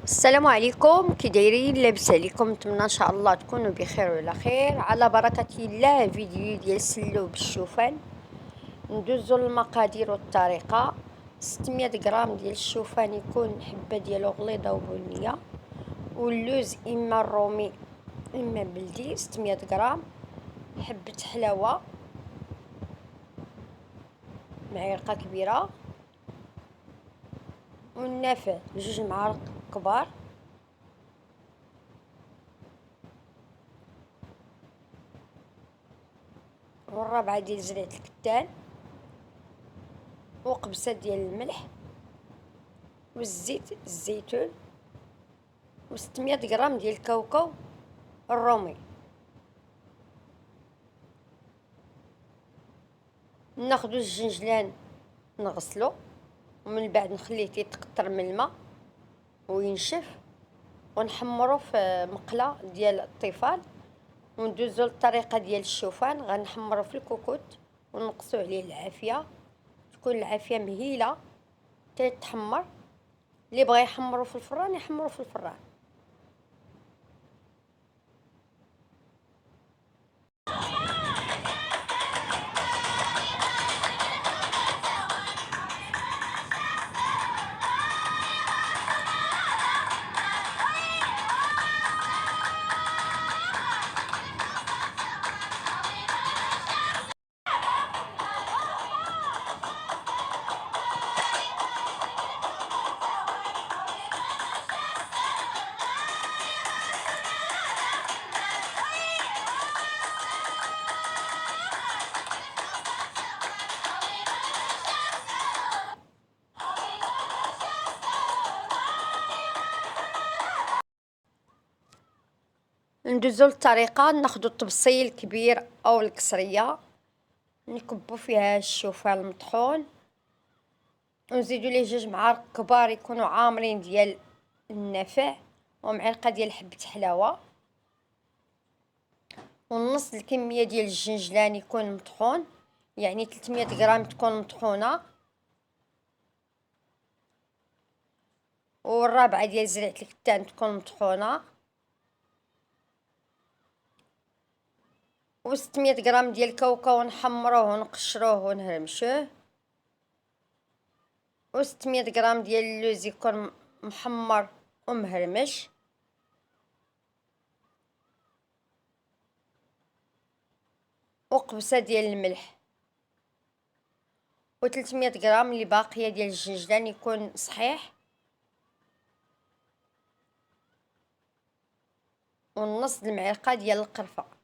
السلام عليكم، كي دايرين؟ لاباس عليكم؟ نتمنى ان شاء الله تكونوا بخير وعلى خير. على بركه الله فيديو ديال السلو بالشوفان. ندوزو المقادير والطريقه. 600 غرام ديال الشوفان، يكون حبه ديالو غليظه وبنيه، واللوز اما الرومي اما بلدي 600 غرام، حبه حلاوه معلقه كبيره، والنافع 2 معالق كبار، والرابعه ديال زرعه الكتان، وقبصه ديال الملح، والزيت الزيتون، و600 غرام ديال الكاوكاو الرومي. ناخدو الجنجلان نغسلو، ومن بعد نخليه يتقطر من الماء وينشف، ونحمرو في مقله ديال الطيفال. وندوزو للطريقه ديال الشوفان. غنحمرو في الكوكوت ونقصو عليه العافيه، تكون العافيه مهيله تتحمر. اللي بغى يحمرو في الفران يحمرو في الفران. ندوزو للطريقه. ناخدو الطبسيل الكبير او الكسريه، نكبو فيها الشوفان المطحون، ونزيدو ليه 2 معالق كبار يكونوا عامرين ديال النافع، ومعلقه ديال حبه حلاوه، ونص الكميه ديال الجنجلان يكون مطحون، يعني 300 غرام تكون مطحونه، والرابعه ديال زرعه الكتان تكون مطحونه، و600 غرام ديال الكاوكاو نحمروه ونقشروه ونهرمشوه، و600 غرام ديال اللوز يكون محمر ومهرمش، وقبصه ديال الملح، و300 غرام اللي باقيه ديال الجنجلان يكون صحيح، ونص المعلقه ديال القرفه.